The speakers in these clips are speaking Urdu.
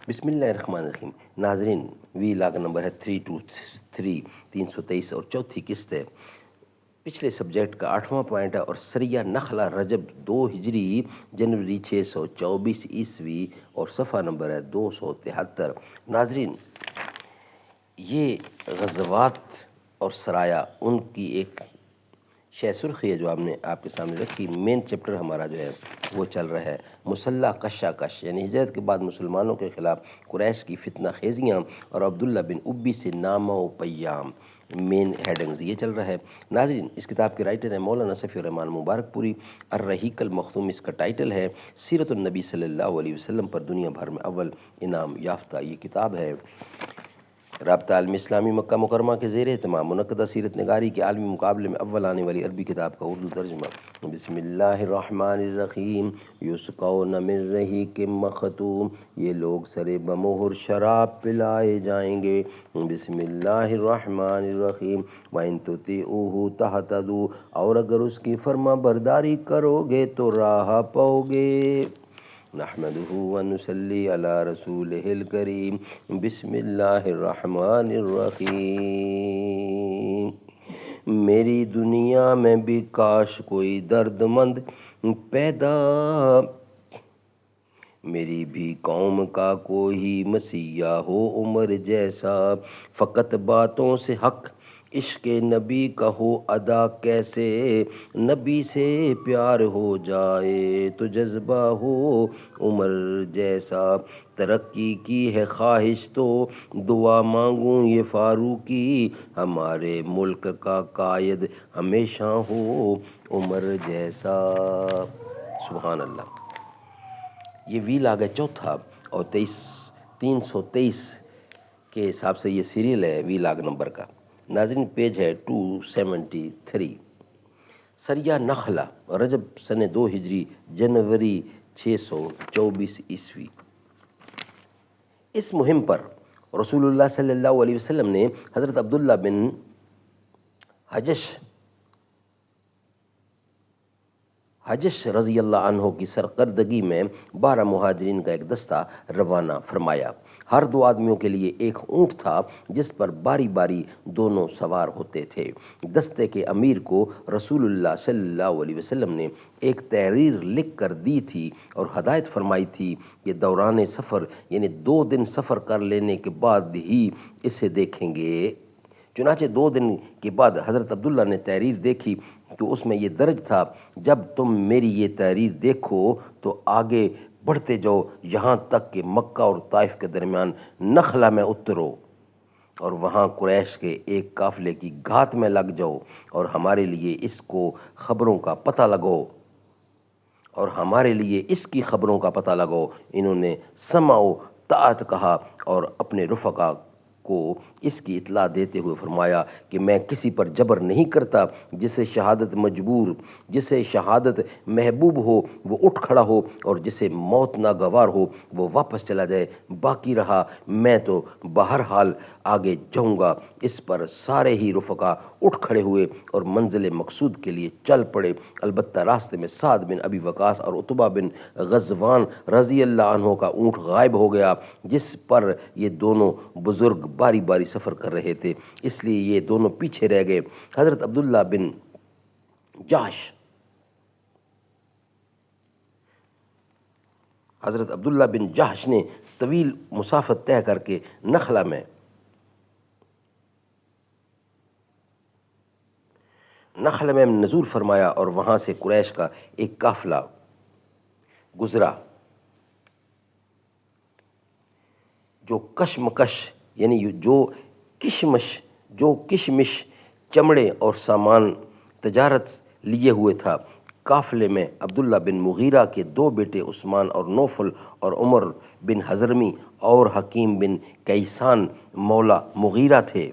بسم اللہ الرحمن الرحیم۔ ناظرین، وی لاگ نمبر ہے 323، 323 اور چوتھی قسط ہے۔ پچھلے سبجیکٹ کا 8واں پوائنٹ ہے اور سریہ نخلہ رجب 2 ہجری جنوری 624 عیسوی اور صفحہ نمبر ہے 273۔ ناظرین، یہ غزوات اور سرایا ان کی ایک شے سرخی ہے جو ہم نے آپ کے سامنے رکھی۔ مین چیپٹر ہمارا جو ہے وہ چل رہا ہے مسلح کشاکش، یعنی ہجرت کے بعد مسلمانوں کے خلاف قریش کی فتنہ خیزیاں اور عبداللہ بن ابی سے نامہ و پیام، مین ہیڈنگز یہ چل رہا ہے۔ ناظرین، اس کتاب کے رائٹر ہیں مولانا صفی الرحمان مبارک پوری۔ الرحیق المختوم اس کا ٹائٹل ہے۔ سیرت النبی صلی اللہ علیہ وسلم پر دنیا بھر میں اول انعام یافتہ یہ کتاب ہے۔ رابطہ عالم اسلامی مکہ مکرمہ کے زیر اہتمام منعقدہ سیرت نگاری کے عالمی مقابلے میں اول آنے والی عربی کتاب کا اردو ترجمہ۔ بسم اللہ الرحمن الرحیم۔ یسقون من رحیق مختوم، یہ لوگ سر بمہر شراب پلائے جائیں گے۔ بسم اللہ الرحمن الرحیم۔ وَإِن تُطِیعُوهُ تَهْتَدُوا، اور اگر اس کی فرما برداری کرو گے تو راہ پاؤ گے۔ نحمدہ ونصلی علی رسولہ الکریم۔ بسم اللہ الرحمن الرحیم۔ میری دنیا میں بھی کاش کوئی درد مند پیدا، میری بھی قوم کا کوئی مسیحا ہو عمر جیسا، فقط باتوں سے حق عشق نبی کا ہو ادا، کیسے نبی سے پیار ہو جائے تو جذبہ ہو عمر جیسا، ترقی کی ہے خواہش تو دعا مانگوں یہ فاروقی، ہمارے ملک کا قائد ہمیشہ ہو عمر جیسا۔ سبحان اللہ۔ یہ وی لاگ ہے چوتھا اور 323 کے حساب سے یہ سیریل ہے وی لاگ نمبر کا۔ ناظرین، پیج ہے 273۔ سریہ نخلہ رجب سن 2 ہجری جنوری 624 عیسوی۔ اس مہم پر رسول اللہ صلی اللہ علیہ وسلم نے حضرت عبداللہ بن حجش رضی اللہ عنہ کی سرکردگی میں 12 مہاجرین کا ایک دستہ روانہ فرمایا۔ ہر 2 آدمیوں کے لیے ایک اونٹ تھا جس پر باری باری دونوں سوار ہوتے تھے۔ دستے کے امیر کو رسول اللہ صلی اللہ علیہ وسلم نے ایک تحریر لکھ کر دی تھی اور ہدایت فرمائی تھی کہ دوران سفر یعنی 2 دن سفر کر لینے کے بعد ہی اسے دیکھیں گے۔ چنانچہ 2 دن کے بعد حضرت عبداللہ نے تحریر دیکھی تو اس میں یہ درج تھا، جب تم میری یہ تحریر دیکھو تو آگے بڑھتے جاؤ یہاں تک کہ مکہ اور طائف کے درمیان نخلہ میں اترو اور وہاں قریش کے ایک قافلے کی گھات میں لگ جاؤ اور ہمارے لیے اس کو خبروں کا پتہ لگاؤ انہوں نے سمع و طاعت کہا اور اپنے رفقا کو اس کی اطلاع دیتے ہوئے فرمایا کہ میں کسی پر جبر نہیں کرتا، جسے شہادت محبوب ہو وہ اٹھ کھڑا ہو اور جسے موت ناگوار ہو وہ واپس چلا جائے، باقی رہا میں تو بہرحال آگے جاؤں گا۔ اس پر سارے ہی رفقا اٹھ کھڑے ہوئے اور منزل مقصود کے لیے چل پڑے، البتہ راستے میں سعد بن ابی وقاص اور عتبہ بن غزوان رضی اللہ عنہ کا اونٹ غائب ہو گیا، جس پر یہ دونوں بزرگ باری باری سفر کر رہے تھے، اس لیے یہ دونوں پیچھے رہ گئے۔ حضرت عبداللہ بن جحش نے طویل مسافت طے کر کے نخلہ میں نزول فرمایا اور وہاں سے قریش کا ایک قافلہ گزرا جو کشمش چمڑے اور سامان تجارت لیے ہوئے تھا۔ قافلے میں عبداللہ بن مغیرہ کے 2 بیٹے عثمان اور نوفل اور عمر بن حضرمی اور حکیم بن کیسان مولا مغیرہ تھے۔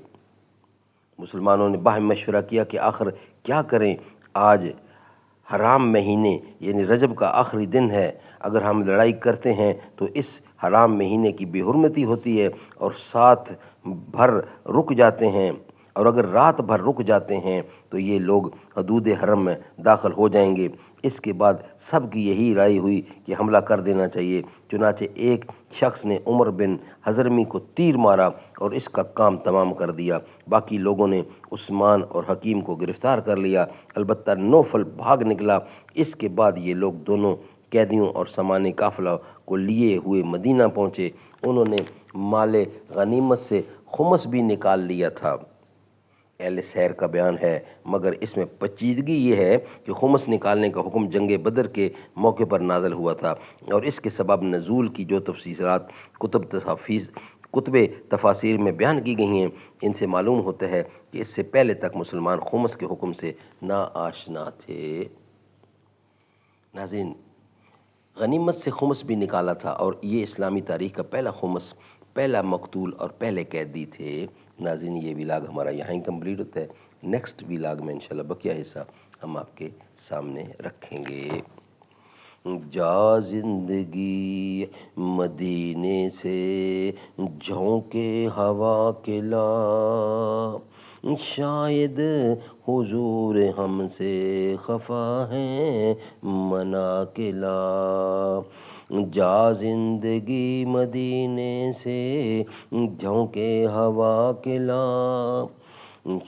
مسلمانوں نے باہم مشورہ کیا کہ آخر کیا کریں، آج حرام مہینے یعنی رجب کا آخری دن ہے، اگر ہم لڑائی کرتے ہیں تو اس حرام مہینے کی بے حرمتی ہوتی ہے اور ساتھ بھر رک جاتے ہیں، اور اگر رات بھر رک جاتے ہیں تو یہ لوگ حدود حرم میں داخل ہو جائیں گے۔ اس کے بعد سب کی یہی رائے ہوئی کہ حملہ کر دینا چاہیے، چنانچہ ایک شخص نے عمر بن حضرمی کو تیر مارا اور اس کا کام تمام کر دیا۔ باقی لوگوں نے عثمان اور حکیم کو گرفتار کر لیا، البتہ نوفل بھاگ نکلا۔ اس کے بعد یہ لوگ دونوں قیدیوں اور سامان قافلہ کو لیے ہوئے مدینہ پہنچے۔ انہوں نے مال غنیمت سے خمس بھی نکال لیا تھا۔ اہل سیر کا بیان ہے، مگر اس میں پیچیدگی یہ ہے کہ خمس نکالنے کا حکم جنگ بدر کے موقع پر نازل ہوا تھا، اور اس کے سبب نزول کی جو تفصیلات کتب تفاسیر میں بیان کی گئی ہیں، ان سے معلوم ہوتا ہے کہ اس سے پہلے تک مسلمان خمس کے حکم سے ناآشنا تھے۔ ناظرین، غنیمت سے خمس بھی نکالا تھا، اور یہ اسلامی تاریخ کا پہلا خمس، پہلا مقتول اور پہلے قیدی تھے۔ ناظرین، یہ ویلاگ ہمارا یہاں ہی کمپلیٹ ہوتا ہے۔ نیکسٹ ویلاگ میں انشاءاللہ بقیہ حصہ ہم آپ کے سامنے رکھیں گے۔ جا زندگی مدینے سے جھونکے ہوا کے لا، شاید حضور ہم سے خفا ہیں منا کے لا۔ جا زندگی مدینے سے جھونکے ہوا کے لا،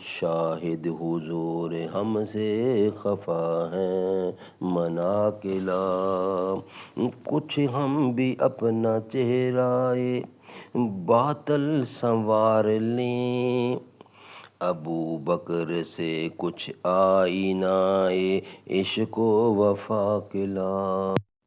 شاہد حضور ہم سے خفا ہیں منا کے لا۔ کچھ ہم بھی اپنا چہرہ باطل سنوار لیں، ابو بکر سے کچھ آئینہ عشق و وفا کے لا۔